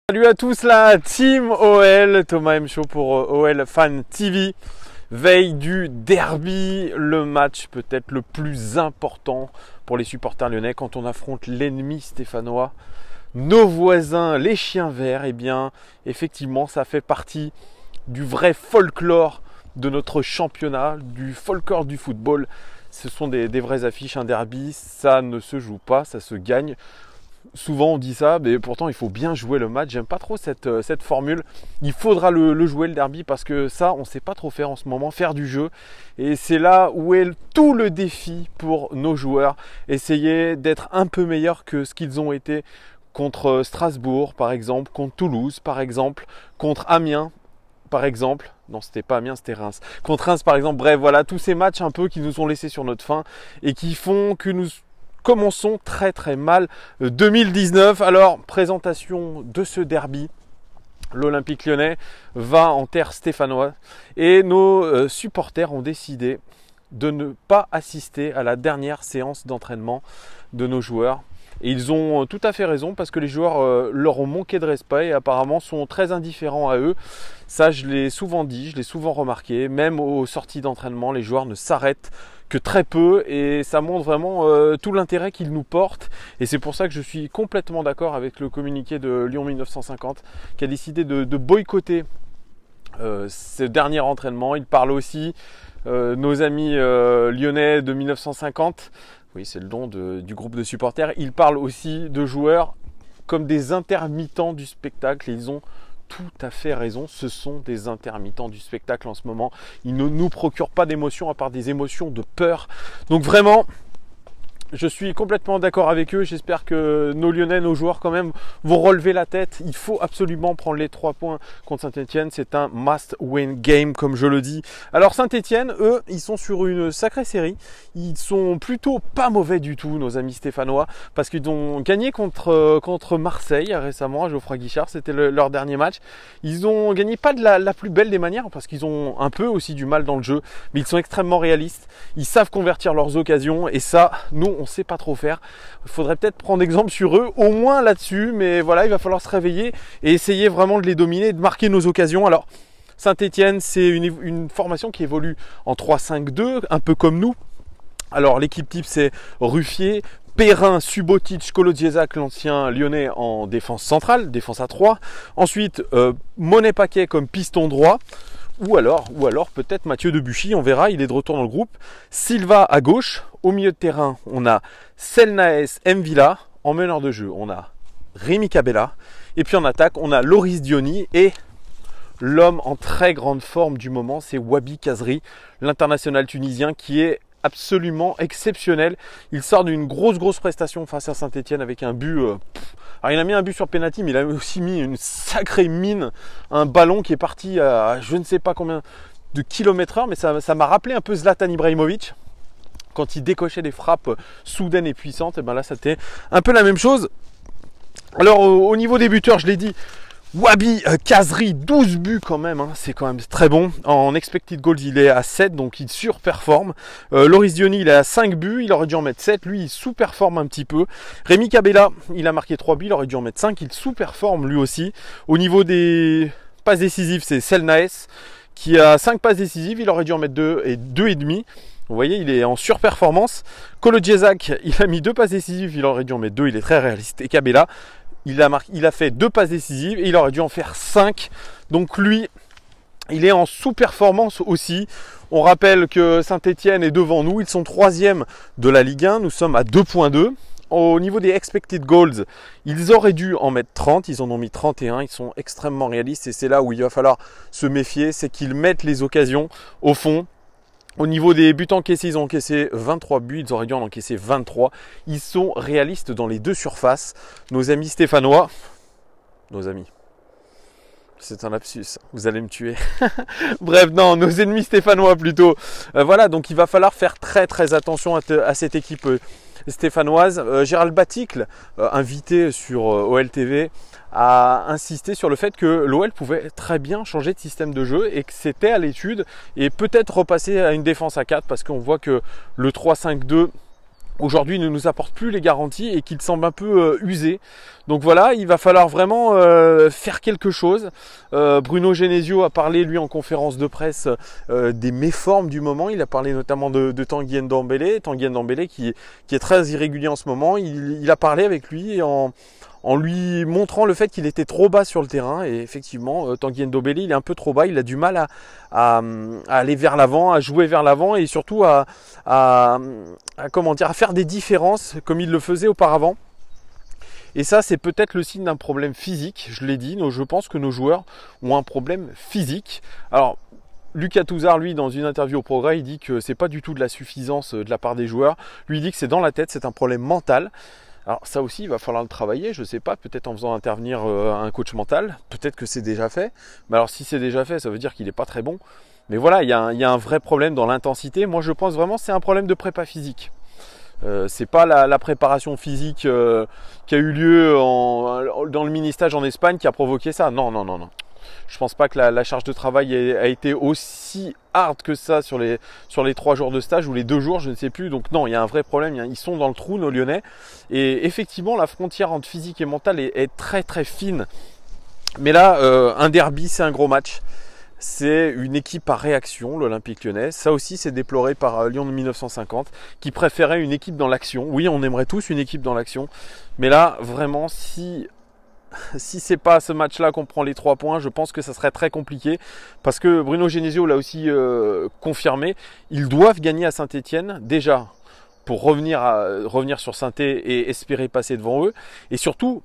Salut à tous, la team OL, Thomas M. Show pour OL Fan TV. Veille du derby, le match peut-être le plus important pour les supporters lyonnais quand on affronte l'ennemi stéphanois. Nos voisins, les chiens verts, eh bien, effectivement, ça fait partie du vrai folklore de notre championnat, du folklore du football. Ce sont des vraies affiches, un derby, ça ne se joue pas, ça se gagne. Souvent on dit ça, mais pourtant il faut bien jouer le match. J'aime pas trop cette formule. Il faudra le jouer le derby parce que ça on sait pas trop faire en ce moment, faire du jeu. Et c'est là où est tout le défi pour nos joueurs. Essayer d'être un peu meilleurs que ce qu'ils ont été contre Strasbourg par exemple, contre Toulouse par exemple, contre Amiens par exemple. Non, c'était pas Amiens, c'était Reims. Contre Reims par exemple. Bref, voilà, tous ces matchs un peu qui nous ont laissés sur notre faim et qui font que nous commençons très mal 2019. Alors, présentation de ce derby. L'Olympique Lyonnais va en terre stéphanoise et nos supporters ont décidé de ne pas assister à la dernière séance d'entraînement de nos joueurs. Et ils ont tout à fait raison parce que les joueurs leur ont manqué de respect et apparemment sont très indifférents à eux. Ça, je l'ai souvent dit, je l'ai souvent remarqué. Même aux sorties d'entraînement, les joueurs ne s'arrêtent que très peu et ça montre vraiment tout l'intérêt qu'ils nous portent. Et c'est pour ça que je suis complètement d'accord avec le communiqué de Lyon 1950 qui a décidé de boycotter ce dernier entraînement. Il parle aussi nos amis lyonnais de 1950. Oui, c'est le nom du groupe de supporters. Ils parlent aussi de joueurs comme des intermittents du spectacle. Et ils ont tout à fait raison. Ce sont des intermittents du spectacle en ce moment. Ils ne nous procurent pas d'émotions à part des émotions de peur. Donc vraiment, je suis complètement d'accord avec eux. J'espère que nos Lyonnais, nos joueurs quand même vont relever la tête. Il faut absolument prendre les 3 points contre Saint-Etienne. C'est un must-win game comme je le dis. Alors Saint-Etienne, eux, ils sont sur une sacrée série. Ils sont plutôt pas mauvais du tout, nos amis stéphanois, parce qu'ils ont gagné contre Marseille récemment à Geoffroy Guichard. C'était leur dernier match. Ils ont gagné pas de la plus belle des manières parce qu'ils ont un peu aussi du mal dans le jeu, mais ils sont extrêmement réalistes. Ils savent convertir leurs occasions et ça, nous, on sait pas trop faire. Il faudrait peut-être prendre exemple sur eux, au moins là-dessus, mais voilà, il va falloir se réveiller et essayer vraiment de les dominer, de marquer nos occasions. Alors, Saint-Etienne, c'est une formation qui évolue en 3-5-2, un peu comme nous. Alors, l'équipe type, c'est Ruffier, Perrin, Subotic, Kolo-Djezak, l'ancien lyonnais en défense centrale, défense à 3. Ensuite, Monet-Paquet comme piston droit. Ou alors peut-être Mathieu Debuchy, on verra, il est de retour dans le groupe. Silva à gauche. Au milieu de terrain, on a Selnaes Mvila. En meneur de jeu, on a Rémi Cabella. Et puis en attaque, on a Loris Diony. Et l'homme en très grande forme du moment, c'est Wabi Kazri, l'international tunisien qui est absolument exceptionnel. Il sort d'une grosse prestation face à Saint-Etienne avec un but. Alors il a mis un but sur penalty, mais il a aussi mis une sacrée mine, un ballon qui est parti à je ne sais pas combien de kilomètres heure, mais ça m'a rappelé un peu Zlatan Ibrahimovic quand il décochait des frappes soudaines et puissantes. Et ben là, c'était un peu la même chose. Alors au niveau des buteurs, je l'ai dit. Wabi Kazri, 12 buts quand même, hein, c'est quand même très bon. En expected goals, il est à 7, donc il surperforme. Loris Diony, il est à 5 buts, il aurait dû en mettre 7, lui il sous-performe un petit peu. Rémi Cabella, il a marqué 3 buts, il aurait dû en mettre 5, il sous-performe lui aussi. Au niveau des passes décisives, c'est Selnaes qui a 5 passes décisives, il aurait dû en mettre 2 et 2,5. Vous voyez, il est en surperformance. Kolo-Djezak, il a mis 2 passes décisives, il aurait dû en mettre 2, il est très réaliste. Et Cabella, il a fait 2 passes décisives et il aurait dû en faire 5. Donc lui, il est en sous-performance aussi. On rappelle que Saint-Etienne est devant nous. Ils sont 3e de la Ligue 1. Nous sommes à 2,2. Au niveau des expected goals, ils auraient dû en mettre 30. Ils en ont mis 31. Ils sont extrêmement réalistes et c'est là où il va falloir se méfier. C'est qu'ils mettent les occasions au fond. Au niveau des buts encaissés, ils ont encaissé 23 buts, ils auraient dû en encaisser 23. Ils sont réalistes dans les deux surfaces. Nos amis stéphanois, nos amis, c'est un lapsus, vous allez me tuer. Bref, non, nos ennemis stéphanois plutôt. Voilà, donc il va falloir faire très attention à cette équipe stéphanoise. Gérald Baticle, invité sur OLTV, a insisté sur le fait que l'OL pouvait très bien changer de système de jeu et que c'était à l'étude et peut-être repasser à une défense à 4 parce qu'on voit que le 3-5-2 aujourd'hui ne nous apporte plus les garanties et qu'il semble un peu usé. Donc voilà, il va falloir vraiment faire quelque chose. Bruno Genesio a parlé lui en conférence de presse des méformes du moment. Il a parlé notamment de Tanguy Ndombele. Tanguy Ndombele qui est très irrégulier en ce moment. Il a parlé avec lui en lui montrant le fait qu'il était trop bas sur le terrain. Et effectivement, Tanguy Ndombele, il est un peu trop bas. Il a du mal à aller vers l'avant, à jouer vers l'avant et surtout à faire des différences comme il le faisait auparavant. Et ça, c'est peut-être le signe d'un problème physique. Je l'ai dit, je pense que nos joueurs ont un problème physique. Alors, Lucas Touzard, lui, dans une interview au Progrès, il dit que c'est pas du tout de la suffisance de la part des joueurs. Lui, il dit que c'est dans la tête, c'est un problème mental. Alors ça aussi, il va falloir le travailler, je ne sais pas, peut-être en faisant intervenir un coach mental, peut-être que c'est déjà fait. Mais alors si c'est déjà fait, ça veut dire qu'il n'est pas très bon. Mais voilà, il y a un vrai problème dans l'intensité. Moi, je pense vraiment que c'est un problème de prépa physique. C'est pas la préparation physique qui a eu lieu dans le mini-stage en Espagne qui a provoqué ça. Non. Je pense pas que la charge de travail a été aussi hard que ça sur les 3 jours de stage ou les 2 jours, je ne sais plus. Donc non, il y a un vrai problème. Ils sont dans le trou, nos Lyonnais. Et effectivement, la frontière entre physique et mental est très très fine. Mais là, un derby, c'est un gros match. C'est une équipe à réaction, l'Olympique Lyonnais. Ça aussi, c'est déploré par Lyon de 1950, qui préférait une équipe dans l'action. Oui, on aimerait tous une équipe dans l'action. Mais là, vraiment, si c'est pas ce match-là qu'on prend les 3 points, je pense que ça serait très compliqué. Parce que Bruno Genesio l'a aussi confirmé. Ils doivent gagner à Saint-Etienne, déjà, pour revenir sur Saint-Etienne et espérer passer devant eux. Et surtout,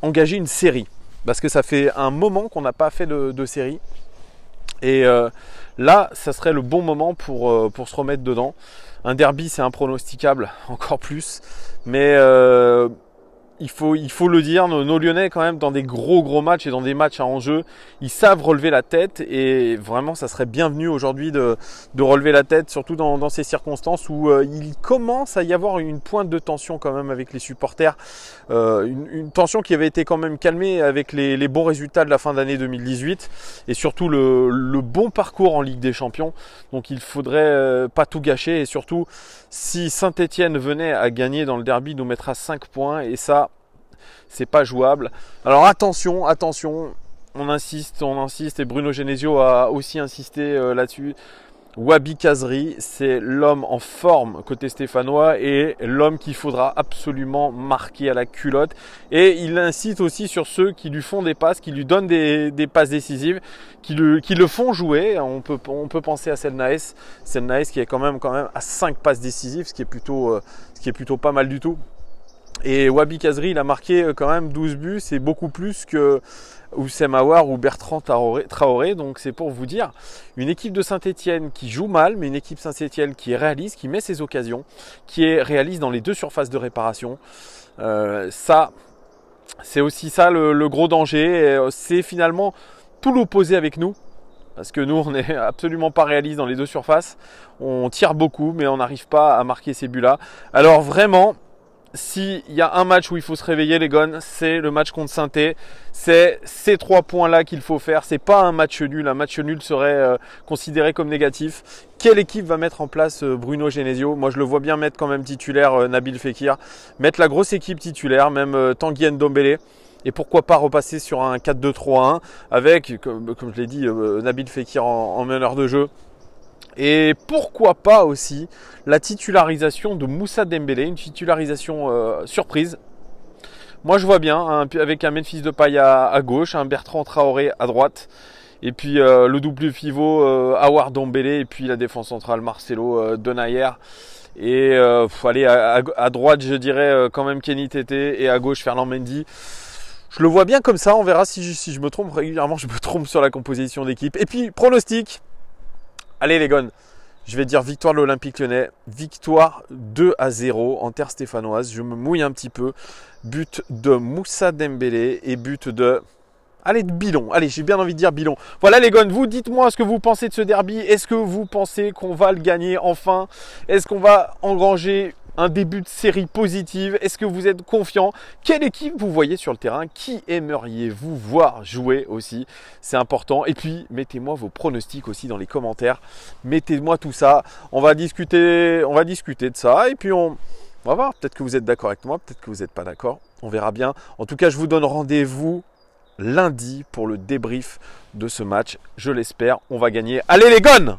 engager une série. Parce que ça fait un moment qu'on n'a pas fait de série. Et là, ça serait le bon moment pour se remettre dedans. Un derby, c'est impronosticable, encore plus. Mais il faut le dire, nos Lyonnais, quand même, dans des gros matchs et dans des matchs à enjeu, ils savent relever la tête. Et vraiment, ça serait bienvenu aujourd'hui de relever la tête, surtout dans ces circonstances où il commence à y avoir une pointe de tension quand même avec les supporters. Une tension qui avait été quand même calmée avec les bons résultats de la fin d'année 2018 et surtout le bon parcours en Ligue des Champions. Donc il faudrait pas tout gâcher et surtout si Saint-Etienne venait à gagner dans le derby, nous mettra 5 points et ça, c'est pas jouable. Alors attention, on insiste et Bruno Genesio a aussi insisté là-dessus. Wabi Kazri, c'est l'homme en forme côté stéphanois et l'homme qu'il faudra absolument marquer à la culotte. Et il incite aussi sur ceux qui lui font des passes, qui lui donnent des passes décisives, qui le font jouer. On peut penser à Selnaes qui est quand même à 5 passes décisives, ce qui est plutôt pas mal du tout. Et Wabi Kazri, il a marqué quand même 12 buts, c'est beaucoup plus que Oussem Aouar ou Bertrand Traoré. Donc c'est pour vous dire, une équipe de Saint-Etienne qui joue mal, mais une équipe Saint-Etienne qui est réaliste, qui met ses occasions, qui est réaliste dans les 2 surfaces de réparation. Ça, c'est aussi ça le gros danger. C'est finalement tout l'opposé avec nous. Parce que nous, on n'est absolument pas réaliste dans les 2 surfaces. On tire beaucoup, mais on n'arrive pas à marquer ces buts-là. Alors vraiment, s'il y a un match où il faut se réveiller les gones, c'est le match contre Saint-Étienne. C'est ces 3 points-là qu'il faut faire. C'est pas un match nul. Un match nul serait considéré comme négatif. Quelle équipe va mettre en place Bruno Genesio? Moi, je le vois bien mettre quand même titulaire Nabil Fekir. Mettre la grosse équipe titulaire, même Tanguy Ndombele. Et pourquoi pas repasser sur un 4-2-3-1 avec, comme je l'ai dit, Nabil Fekir en meneur de jeu. Et pourquoi pas aussi la titularisation de Moussa Dembélé, une titularisation surprise. Moi je vois bien, avec un Memphis Depay à gauche, un Bertrand Traoré à droite, et puis le double pivot Aouar Ndombele, et puis la défense centrale Marcelo Denayer. Et allez, à droite je dirais quand même Kenny Tété, et à gauche Ferland Mendy. Je le vois bien comme ça, on verra si je me trompe régulièrement, je me trompe sur la composition d'équipe. Et puis pronostic. Allez les gones, je vais dire victoire de l'Olympique Lyonnais, victoire 2-0 en terre stéphanoise, je me mouille un petit peu, but de Moussa Dembélé et but de Bilon. Allez, j'ai bien envie de dire Bilon. Voilà les gones, vous dites-moi ce que vous pensez de ce derby, est-ce que vous pensez qu'on va le gagner enfin? Est-ce qu'on va engranger un début de série positive? Est-ce que vous êtes confiant? Quelle équipe vous voyez sur le terrain? Qui aimeriez-vous voir jouer aussi? C'est important. Et puis, mettez-moi vos pronostics aussi dans les commentaires. Mettez-moi tout ça. On va discuter de ça. Et puis, on On va voir, peut-être que vous êtes d'accord avec moi, peut-être que vous n'êtes pas d'accord. On verra bien. En tout cas, je vous donne rendez-vous lundi pour le débrief de ce match. Je l'espère, on va gagner. Allez les gones!